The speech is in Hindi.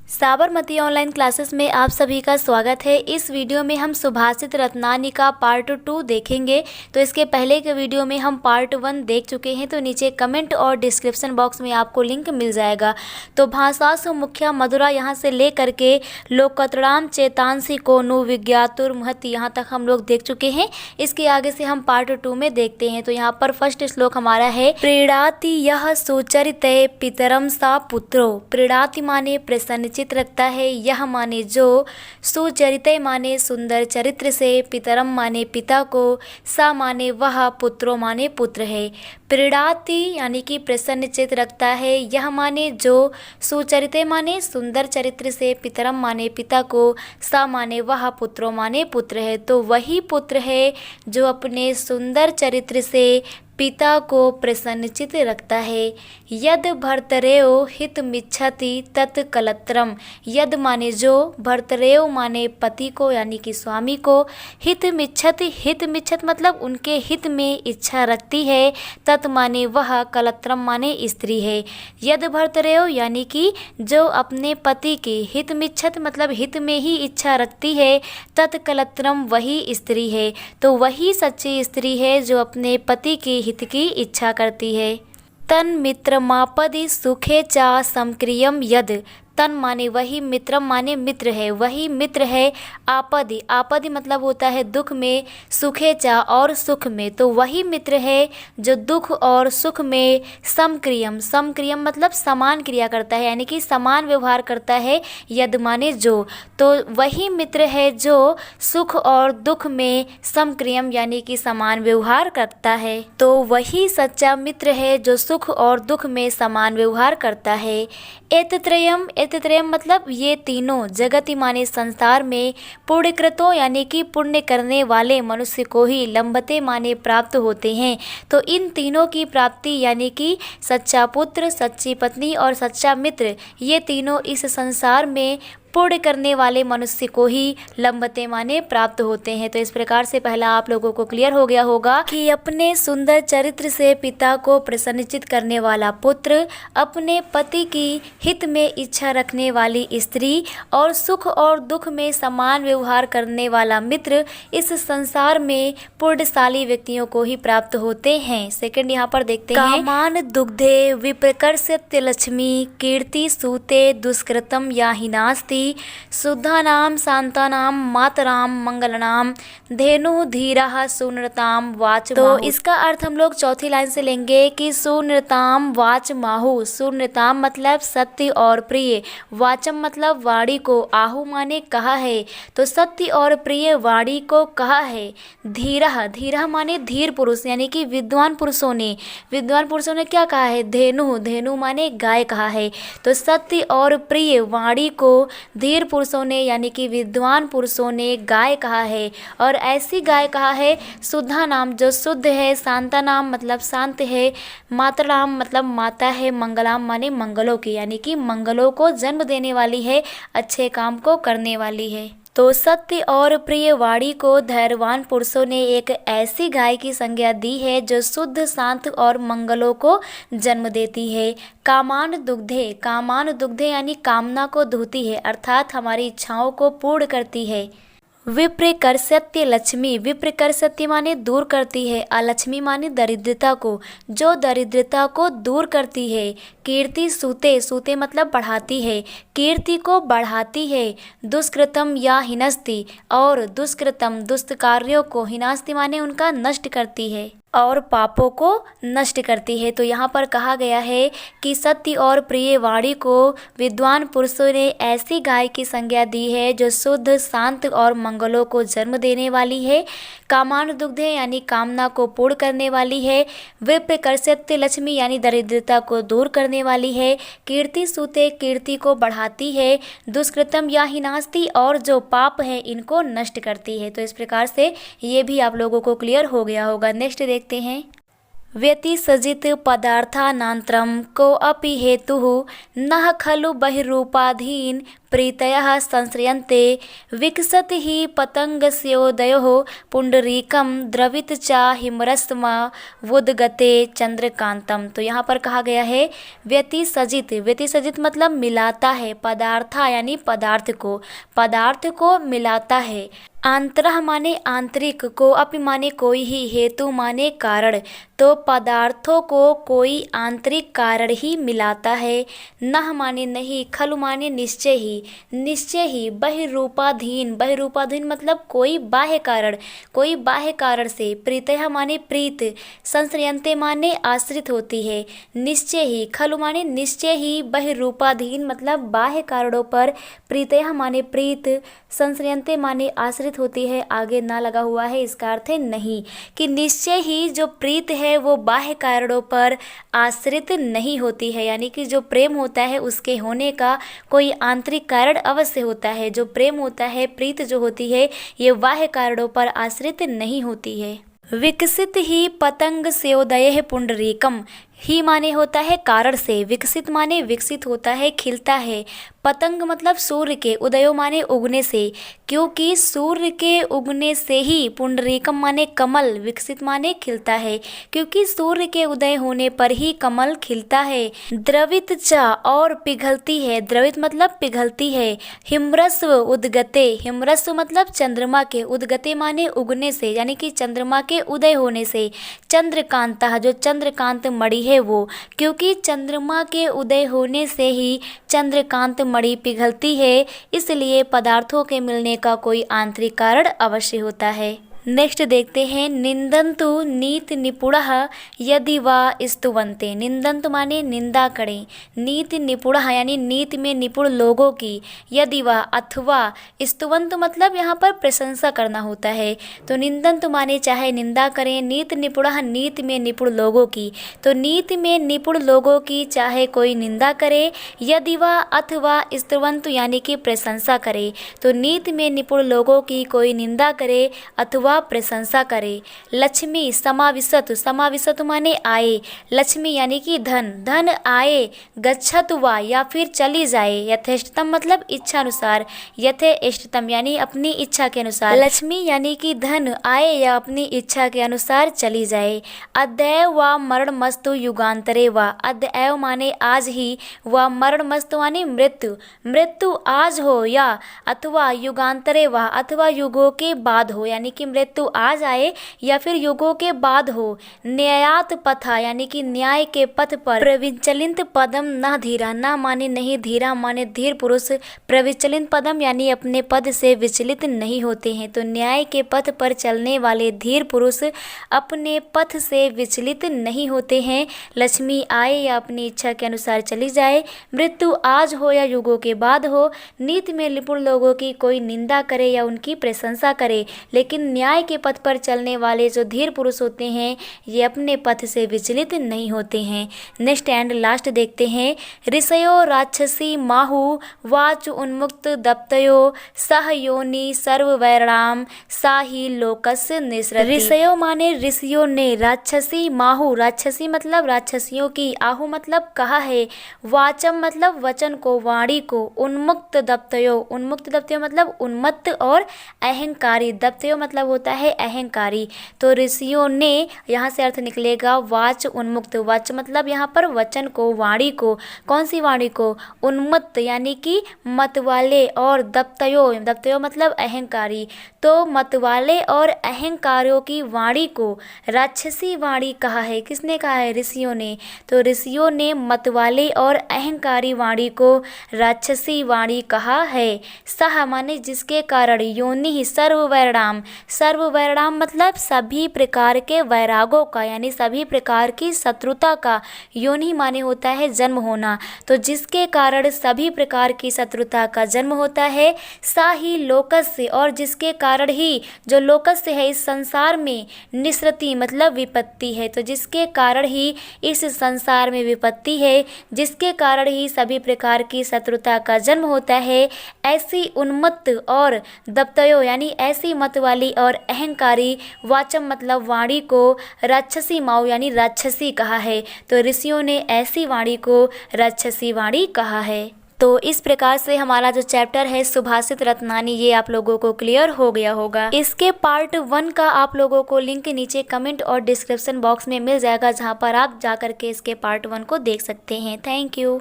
साबरमती ऑनलाइन क्लासेस में आप सभी का स्वागत है। इस वीडियो में हम सुभाषित रत्नानी का पार्ट 2 देखेंगे। तो इसके पहले के वीडियो में हम पार्ट 1 देख चुके हैं, तो नीचे कमेंट और डिस्क्रिप्शन बॉक्स में आपको लिंक मिल जाएगा। तो भाषासु मुख्या मधुरा यहाँ से ले करके लोकतराम चेतांसी कोनु विज्ञातुर महति यहाँ तक हम लोग देख चुके हैं। इसके आगे से हम पार्ट 2 में देखते हैं। तो यहाँ पर फर्स्ट श्लोक हमारा है, प्रीणाति यह सुचरिते पितरम सा पुत्रो। प्रीणाति माने प्रसन्न चित रखता है, यह माने जो, सुचरिते माने सुंदर चरित्र से, पितरम माने पिता को, सा माने वह, पुत्रो माने पुत्र है। प्रीणाति यानी कि प्रसन्न चित रखता है, यह माने जो, सुचरिते माने सुंदर चरित्र से, पितरम माने पिता को, सा माने वह, पुत्रो माने पुत्र है। तो वही पुत्र है जो अपने सुंदर चरित्र से पिता को प्रसन्नचित रखता है। यद भर्तरेव हित मिच्छति तत् कलत्रम। यद माने जो, भर्तरेव माने पति को यानी कि स्वामी को, हित मिच्छति, हित मिच्छत मतलब उनके हित में इच्छा रखती है, तत् माने वह, कलत्रम माने स्त्री है। यद भर्तरेव यानी कि जो अपने पति की, हित मिच्छत मतलब हित में ही इच्छा रखती है, तत् कलत्रम वही स्त्री है। तो वही सच्ची स्त्री है जो अपने पति की हित की इच्छा करती है। तन मित्रमापदि सुखे चा समक्रियम यद। तन माने वही, मित्रम माने मित्र है, वही मित्र है। आपदि, आपदि मतलब होता है दुख में, सुखे चा और सुख में, तो वही मित्र है जो दुख और सुख में समक्रियम, समक्रियम मतलब समान क्रिया करता है यानी कि समान व्यवहार करता है। यद माने जो, तो वही मित्र है जो सुख और दुख में समक्रियम यानी कि समान व्यवहार करता है। तो वही सच्चा मित्र है जो सुख और दुख में समान व्यवहार करता है। एतत्रयम, एतत्रयम मतलब ये तीनों, जगति माने संसार में, पुण्यकृतो यानी कि पुण्य करने वाले मनुष्य को ही, लंबते माने प्राप्त होते हैं। तो इन तीनों की प्राप्ति यानी कि सच्चा पुत्र, सच्ची पत्नी और सच्चा मित्र, ये तीनों इस संसार में पुण्य करने वाले मनुष्य को ही लंबते माने प्राप्त होते हैं। तो इस प्रकार से पहला आप लोगों को क्लियर हो गया होगा कि अपने सुंदर चरित्र से पिता को प्रसन्नचित करने वाला पुत्र, अपने पति की हित में इच्छा रखने वाली स्त्री और सुख और दुख में समान व्यवहार करने वाला मित्र इस संसार में पुण्यशाली व्यक्तियों को ही प्राप्त होते हैं। सेकंड यहाँ पर देखते हैं, कामान दुग्धे विप्रकर्षत्य लक्ष्मी कीर्ति सूते दुष्कृतम या हिनास्ति शुद्धानाम शांतानाम मातराम मंगलनाम धेनु धीरा सुनृताम वाच। तो इसका अर्थ हम लोग चौथी लाइन से लेंगे कि सुनृताम वाच माहु। सुनृताम मतलब सत्य और प्रिय, वाचम मतलब वाणी को, आहु माने कहा है, तो सत्य और प्रिय वाणी को कहा है। धीरा, धीरा माने धीर पुरुष यानी कि विद्वान पुरुषों ने, विद्वान पुरुषों ने क्या कहा है, धेनु, धेनु माने गाय कहा है। तो सत्य और प्रिय वाणी को धीर पुरुषों ने यानी कि विद्वान पुरुषों ने गाय कहा है, और ऐसी गाय कहा है। शुद्धा नाम जो शुद्ध है, शांता नाम मतलब शांत है, मातराम मतलब माता है, मंगलाम माने मंगलों की यानी कि मंगलों को जन्म देने वाली है, अच्छे काम को करने वाली है। तो सत्य और प्रिय वाणी को धैर्यवान पुरुषों ने एक ऐसी गाय की संज्ञा दी है जो शुद्ध, शांत और मंगलों को जन्म देती है। कामान दुग्धे, कामान दुग्धे यानी कामना को दूहती है, अर्थात हमारी इच्छाओं को पूर्ण करती है। विप्रकर्षत्य लक्ष्मी, विप्रकर्षत्य माने दूर करती है, अलक्ष्मी माने दरिद्रता को, जो दरिद्रता को दूर करती है। कीर्ति सूते, सूते मतलब बढ़ाती है, कीर्ति को बढ़ाती है। दुष्कृतम या हिनस्ति, और दुष्कृतम दुष्ट कार्यों को, हिनास्ति माने उनका नष्ट करती है और पापों को नष्ट करती है। तो यहाँ पर कहा गया है कि सत्य और प्रिय वाणी को विद्वान पुरुषों ने ऐसी गाय की संज्ञा दी है जो शुद्ध, शांत और मंगलों को जन्म देने वाली है। कामान दुग्धे यानी कामना को पूर्ण करने वाली है। विप्रकर्षत्य लक्ष्मी यानी दरिद्रता को दूर करने वाली है। कीर्ति सूते, कीर्ति को बढ़ाती है। दुष्कृतम या हिनास्ति, और जो पाप है इनको नष्ट करती है। तो इस प्रकार से ये भी आप लोगों को क्लियर हो गया होगा। नेक्स्ट देखते हैं, व्यतिसजित पदार्थानांतरम को अपि हेतु न खलु बहिरूपाधीन प्रीतयः संश्रयन्ते विकसति हि पतंगस्योदयोः पुंडरीकम द्रवित च हिमरस्मा वुद्गते चंद्रकांतम। तो यहाँ पर कहा गया है व्यतिसजित। व्यतिसजित मतलब मिलाता है, पदार्था यानी पदार्थ को मिलाता है। आंतरः माने आंतरिक, को अपि माने कोई ही, हेतु माने कारण। तो पदार्थों को कोई आंतरिक कारण ही मिलाता है। नह माने नहीं, खलु माने निश्चय ही। बहिरूपाधीन, बहिरूपाधीन मतलब कोई बाह्य कारण से। प्रीतयः माने प्रीत, संश्रयन्ते माने आश्रित होती है। निश्चय ही, खलु माने निश्चय ही, बहिरूपाधीन मतलब बाह्य कारणों पर। प्रीतयः माने प्रीत, संश्रयन्ते माने आश्रित होती है, आगे ना लगा हुआ है, इसका अर्थ है नहीं, कि निश्चय ही जो प्रीत है वो बाह्य कारणों पर आश्रित नहीं होती है। यानी कि जो प्रेम होता है उसके होने का कोई आंतरिक कारण अवश्य होता है। जो प्रेम होता है, प्रीत जो होती है, ये बाह्य कारणों पर आश्रित नहीं होती है। विकसित ही पतंग स्योदय पुंडरीकम। ही माने होता है कारण से, विकसित माने विकसित होता है, खिलता है। पतंग मतलब सूर्य के, उदयो माने उगने से, क्योंकि सूर्य के उगने से ही। पुंडरीकम माने कमल, विकसित माने खिलता है, क्योंकि सूर्य के उदय होने पर ही कमल खिलता है। द्रवित च और पिघलती है, द्रवित मतलब पिघलती है। हिमरस्व उद्गते, हिमरस्व मतलब चंद्रमा के, उद्गते माने उगने से, यानी कि चंद्रमा के उदय होने से। चंद्रकांता, जो चंद्रकांत मणि है वो, क्योंकि चंद्रमा के उदय होने से ही चंद्रकांत मणि पिघलती है, इसलिए पदार्थों के मिलने का कोई आंतरिक कारण अवश्य होता है। नेक्स्ट देखते हैं, निंदन्तु नीत निपुणः यदि वा स्तुवन्ते। निंदन्तु माने निंदा करें, नीत निपुणः यानी नीति में निपुण लोगों की, यदि वा अथवा, स्तुवन्तु मतलब यहाँ पर प्रशंसा करना होता है। तो निंदन्तु माने चाहे निंदा करें, नीत निपुणः नीति में निपुण लोगों की। तो नीति में निपुण लोगों की चाहे कोई निंदा करे, यदि वा अथवा स्तुवन्तु यानी कि प्रशंसा करे। तो नीति में निपुण लोगों की कोई निंदा करे अथवा प्रशंसा करे। लक्ष्मी समाविशतु, समाविशतु माने आए, लक्ष्मी यानी कि धन, धन आए। गच्छतु वा या फिर चली जाए। यथेष्टतम मतलब इच्छा अनुसार, यथेष्टतम यानी अपनी इच्छा के अनुसार। लक्ष्मी यानी कि धन आए या अपनी इच्छा के अनुसार चली जाए। अद्यैव वा मरणमस्तु युगांतरे वा, अद्यैव माने आज ही, वा मरणमस्तु माने मृत्यु, मृत्यु आज हो या, अथवा युगांतरे वा अथवा युगों के बाद हो, यानी कि मृत्यु आज आए या फिर युगों के बाद हो। न्यायात पथा यानी कि न्याय के पथ पर। प्रविचलित पदम न धीरा, न माने नहीं, धीरा माने धीर पुरुष। प्रविचलित पदम यानी अपने पद से विचलित नहीं होते हैं। तो न्याय के पथ पर चलने वाले धीर पुरुष अपने पथ से विचलित नहीं होते हैं। लक्ष्मी आए या अपनी इच्छा के अनुसार चली जाए, मृत्यु आज हो या युगों के बाद हो। नीति में निपुण लोगों की कोई निंदा करे या उनकी प्रशंसा करे, लेकिन न्याय के पथ पर चलने वाले जो धीर पुरुष होते हैं ये अपने पथ से विचलित नहीं होते हैं। नेक्स्ट एंड लास्ट देखते हैं, ऋषयो राक्षसी माहु वाच उन्मुक्त दप्तयो सह योनि सर्ववैरणाम साही लोकस्य निसरति। ऋषयो माने ऋषियों ने, राक्षसी माहु, राक्षसी मतलब राक्षसियों की, आहु मतलब कहा है, वाचम मतलब वचन को, वाणी को, उन्मुक्त दप्तयो, उन्मुक्त दप्तयो मतलब उन्मत्त और अहंकारी, दप्तयो मतलब होता है अहंकारी। तो ऋषियों ने, यहाँ से अर्थ निकलेगा वाच उन्मुक्त, वाच मतलब यहाँ पर वचन को, वाणी को, कौन सी वाणी को, उन्मत्त यानी कि मत वाले, और दप्तयो, दप्तयो मतलब अहंकारी। तो मत वाले और अहंकारियों की वाणी को राक्षसी वाणी कहा है। किसने कहा है? ऋषियों ने। तो ऋषियों ने मत वाले और अहंकारी वाणी को राक्षसी वाणी कहा है। सह माने जिसके कारण, योनि सर्ववैरणाम, सर्ववैरणाम मतलब सभी प्रकार के वैरागों का, यानी सभी प्रकार की शत्रुता का। योनि माने होता है जन्म होना, तो जिसके कारण सभी प्रकार की शत्रुता का जन्म होता है। सा ही लोकस्य, और जिसके कारण ही जो लोकस्य है इस संसार में, निसृति मतलब विपत्ति है, तो जिसके कारण ही इस संसार में विपत्ति है, जिसके कारण ही सभी प्रकार की शत्रुता का जन्म होता है। ऐसी उन्मत्त और दप्तयो यानी ऐसी मत वाली और अहंकारी, वाचम मतलब वाणी को, राक्षसी माऊ यानी राक्षसी कहा है। तो ऋषियों ने ऐसी वाणी को राक्षसी वाणी कहा है। तो इस प्रकार से हमारा जो चैप्टर है सुभाषित रत्नानी ये आप लोगों को क्लियर हो गया होगा। इसके पार्ट 1 का आप लोगों को लिंक नीचे कमेंट और डिस्क्रिप्शन बॉक्स में मिल जाएगा, जहाँ पर आप जाकर के इसके पार्ट 1 को देख सकते हैं। Thank you.